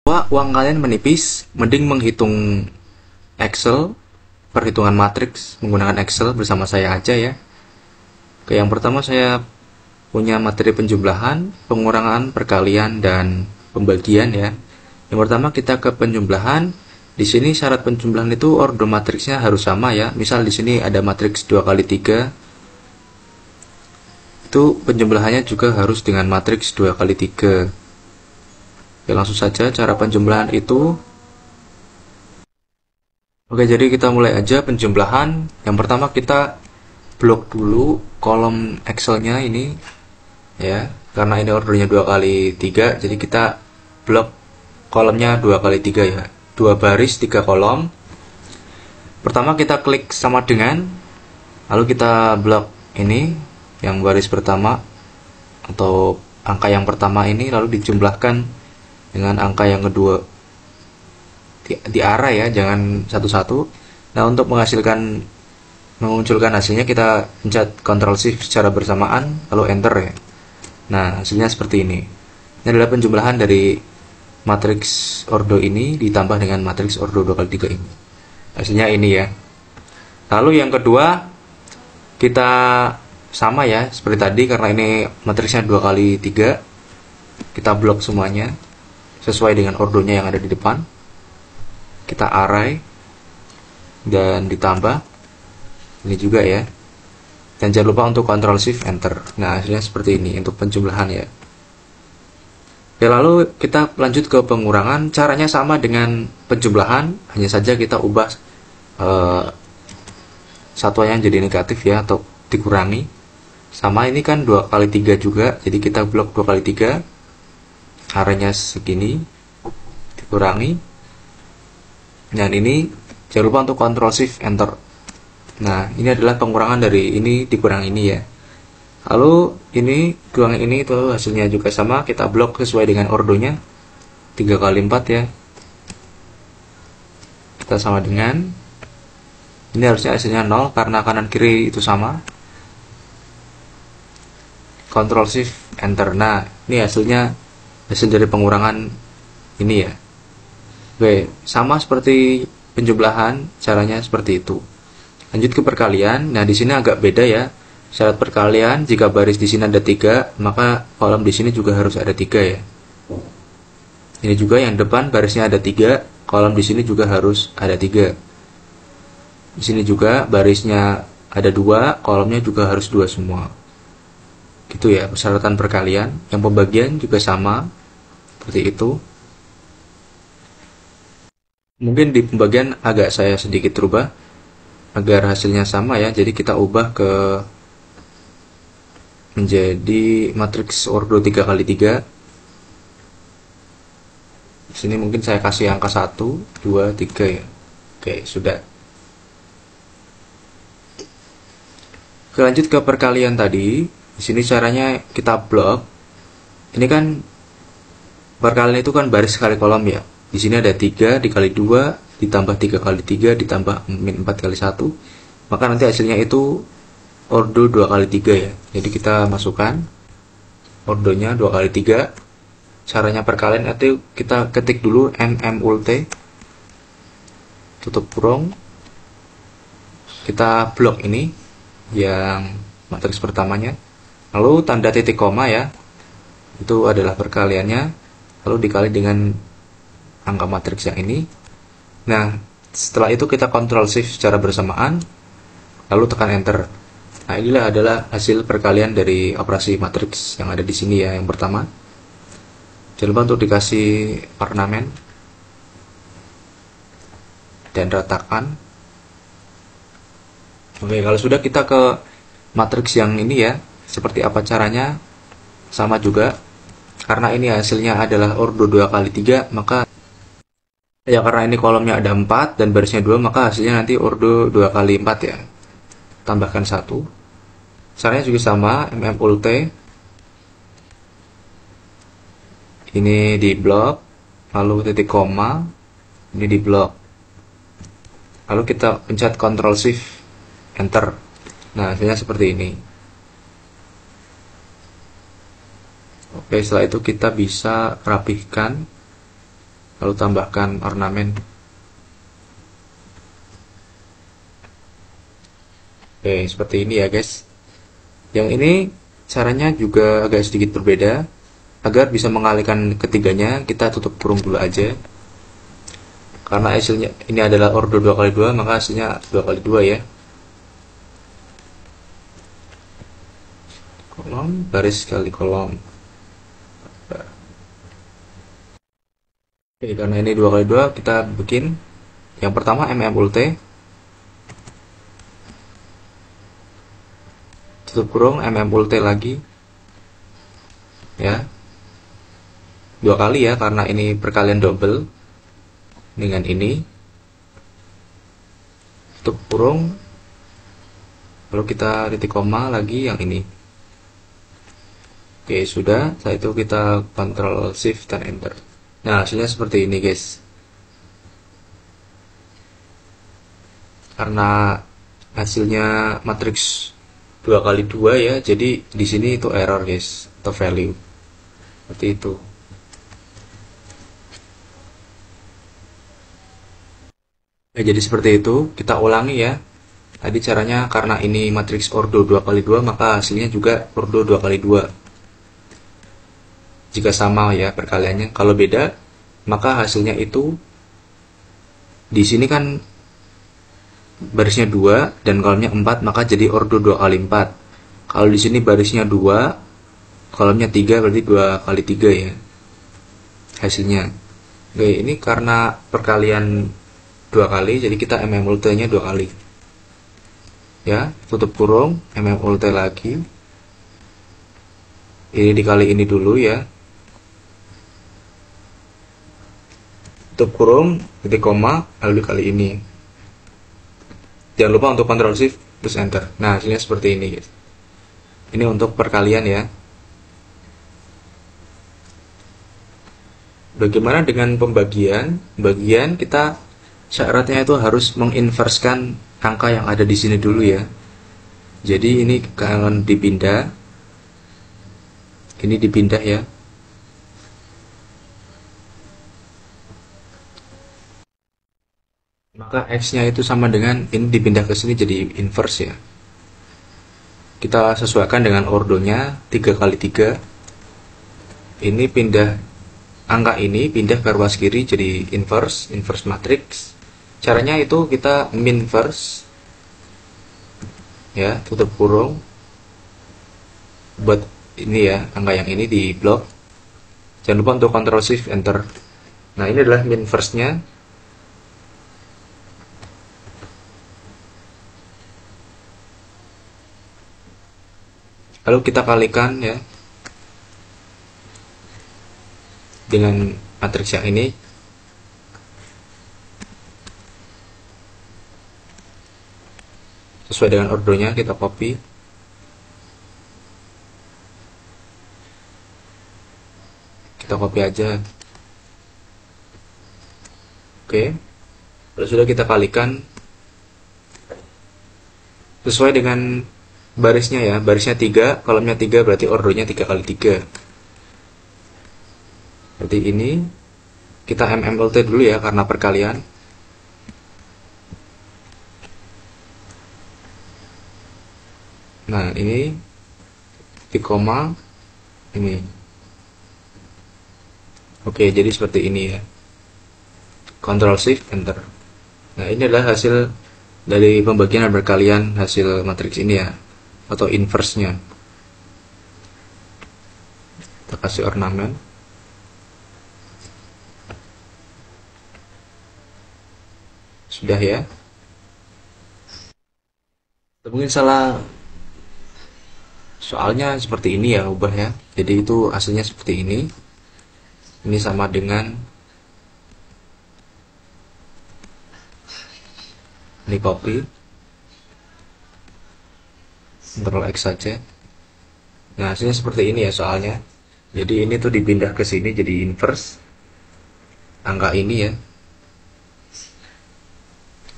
Wah, uang kalian menipis, mending menghitung Excel, perhitungan matriks menggunakan Excel bersama saya aja ya. Oke, yang pertama saya punya materi penjumlahan, pengurangan, perkalian, dan pembagian ya. Yang pertama kita ke penjumlahan. Di sini syarat penjumlahan itu ordo matriksnya harus sama ya. Misal di sini ada matriks 2 kali 3. Itu penjumlahannya juga harus dengan matriks 2 kali 3. Oke, langsung saja cara penjumlahan itu. Oke, jadi kita mulai aja penjumlahan. Yang pertama kita blok dulu kolom Excelnya ini ya, karena ini ordernya 2 kali 3, jadi kita blok kolomnya 2 kali 3 ya, 2 baris 3 kolom. Pertama kita klik sama dengan, lalu kita blok ini yang baris pertama atau angka yang pertama ini, lalu dijumlahkan dengan angka yang kedua, diarah ya, jangan satu-satu. Nah, untuk memunculkan hasilnya kita pencet Ctrl Shift secara bersamaan lalu Enter ya. Nah, hasilnya seperti ini. Ini adalah penjumlahan dari matriks ordo ini ditambah dengan matriks ordo 2 kali 3 ini. Hasilnya ini ya. Lalu yang kedua kita sama ya seperti tadi, karena ini matriksnya 2 kali 3. Kita blok semuanya sesuai dengan ordonya yang ada di depan. Kita array dan ditambah ini juga ya, dan jangan lupa untuk Ctrl Shift Enter. Nah, hasilnya seperti ini untuk penjumlahan ya. Ya, lalu kita lanjut ke pengurangan. Caranya sama dengan penjumlahan, hanya saja kita ubah satuannya jadi negatif ya, atau dikurangi. Sama, ini kan 2 kali 3 juga, jadi kita blok 2 kali 3, arahnya segini, dikurangi. Dan ini jangan lupa untuk Ctrl Shift Enter. Nah, ini adalah pengurangan dari ini dikurang ini ya. Lalu ini kurang ini itu hasilnya juga sama, kita blok sesuai dengan ordonya 3 kali 4 ya. Kita sama dengan ini, harusnya hasilnya 0 karena kanan kiri itu sama. Ctrl Shift Enter. Nah, ini hasilnya, hasil dari pengurangan ini ya. Oke, sama seperti penjumlahan, caranya seperti itu. Lanjut ke perkalian. Nah, di sini agak beda ya. Syarat perkalian, jika baris di sini ada 3, maka kolom di sini juga harus ada 3 ya. Ini juga yang depan barisnya ada 3, kolom di sini juga harus ada 3. Di sini juga barisnya ada 2, kolomnya juga harus 2 semua. Gitu ya persyaratan perkalian. Yang pembagian juga sama seperti itu. Mungkin di pembagian agak saya sedikit rubah agar hasilnya sama ya, jadi kita ubah ke menjadi matriks ordo 3 kali 3. Di sini mungkin saya kasih angka 1, 2, 3 ya. Oke, sudah. Oke, lanjut ke perkalian tadi. Di sini caranya kita blok. Ini kan perkalian itu kan baris kali kolom ya. Di sini ada 3 dikali 2 ditambah 3 kali 3 ditambah min 4 kali 1, maka nanti hasilnya itu ordo 2 kali 3 ya. Jadi kita masukkan ordonya 2 kali 3. Caranya perkalian itu kita ketik dulu nmult, tutup kurung, kita blok ini yang matriks pertamanya, lalu tanda titik koma ya, itu adalah perkaliannya, lalu dikali dengan angka matriks yang ini. Nah, setelah itu kita Ctrl Shift secara bersamaan, lalu tekan Enter. Nah, inilah adalah hasil perkalian dari operasi matriks yang ada di sini ya, yang pertama. Jangan lupa untuk dikasih ornamen dan ratakan. Oke, kalau sudah kita ke matriks yang ini ya, seperti apa caranya? Sama juga, karena ini hasilnya adalah ordo 2 kali 3, maka ya, karena ini kolomnya ada 4 dan barisnya 2, maka hasilnya nanti ordo 2 kali 4 ya. Tambahkan 1. Caranya juga sama, mmult. Ini di blok, lalu titik koma, ini di blok. Lalu kita pencet Ctrl Shift Enter. Nah, hasilnya seperti ini. Oke, setelah itu kita bisa rapihkan lalu tambahkan ornamen. Oke, seperti ini ya guys. Yang ini caranya juga agak sedikit berbeda. Agar bisa mengalihkan ketiganya, kita tutup kurung dulu aja. Karena hasilnya ini adalah ordo 2x2, maka hasilnya 2x2 ya. Kolom, baris kali kolom. Oke, karena ini 2x2, kita bikin yang pertama ult, tutup kurung, ult lagi ya, 2 kali ya, karena ini perkalian double dengan ini, tutup kurung, lalu kita titik koma lagi yang ini. Oke, sudah. Setelah itu kita Ctrl Shift dan Enter. Nah, hasilnya seperti ini guys. Karena hasilnya matriks 2x2 ya, jadi di sini itu error guys, atau value seperti itu. Ya, jadi seperti itu. Kita ulangi ya. Tadi caranya karena ini matriks ordo 2x2, maka hasilnya juga ordo 2x2. Jika sama ya perkaliannya. Kalau beda, maka hasilnya itu di sini kan barisnya 2 dan kolomnya 4, maka jadi ordo 2x4. Kalau di sini barisnya 2, kolomnya 3, berarti 2x3 ya hasilnya. Oke, ini karena perkalian 2 kali, jadi kita ult-nya 2 kali. Ya, tutup kurung, ult lagi. Ini dikali ini dulu ya. Tutup kurung, titik koma, lalu dikali ini. Jangan lupa untuk Ctrl Shift terus Enter. Nah, hasilnya seperti ini guys. Ini untuk perkalian ya. Bagaimana dengan pembagian? Bagian kita syaratnya itu harus menginverskan angka yang ada di sini dulu ya. Jadi ini akan dipindah. Ini dipindah ya. Maka X-nya itu sama dengan ini dipindah ke sini jadi inverse ya. Kita sesuaikan dengan ordonya 3x3. Ini pindah angka ini pindah ke ruas kiri jadi inverse matrix. Caranya itu kita minverse ya, tutup kurung, buat ini ya, angka yang ini di blok. Jangan lupa untuk Ctrl Shift Enter. Nah, ini adalah minverse-nya. Lalu kita kalikan ya dengan matriks yang ini. Sesuai dengan ordernya kita copy. Kita copy aja. Oke. Lalu sudah kita kalikan sesuai dengan barisnya ya. Barisnya 3, kolomnya 3, berarti ordernya 3x3. Seperti ini. Kita ult dulu ya karena perkalian. Nah, ini titik koma ini. Oke, jadi seperti ini ya. Ctrl Shift Enter. Nah, ini adalah hasil dari pembagian dan perkalian hasil matriks ini ya, atau inverse-nya. Kita kasih ornamen. Sudah ya. Mungkin salah soalnya seperti ini ya, ubah ya. Jadi itu hasilnya seperti ini. Ini sama dengan ini, copy, Ctrl X saja. Nah, hasilnya seperti ini ya soalnya. Jadi ini tuh dipindah ke sini jadi inverse. Angka ini ya.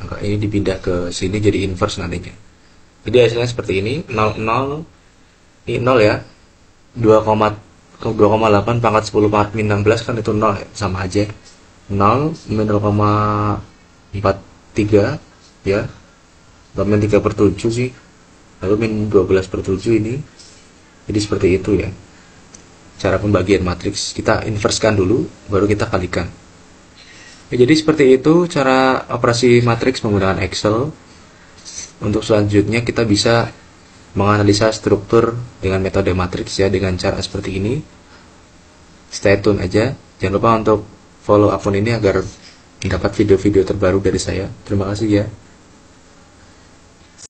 Angka ini dipindah ke sini jadi inverse nantinya. Jadi hasilnya seperti ini, 0, 0. Ini 0 ya, 2,8 pangkat 10 pangkat min 16 kan itu 0 ya, sama aja. 0, min 0,43 ya, atau min 3/7 sih, lalu min 12/7 ini. Jadi seperti itu ya cara pembagian matriks. Kita inverskan dulu baru kita kalikan ya. Jadi seperti itu cara operasi matriks menggunakan Excel. Untuk selanjutnya kita bisa menganalisa struktur dengan metode matriks ya, dengan cara seperti ini. Stay tune aja, jangan lupa untuk follow akun ini agar mendapat video-video terbaru dari saya. Terima kasih ya.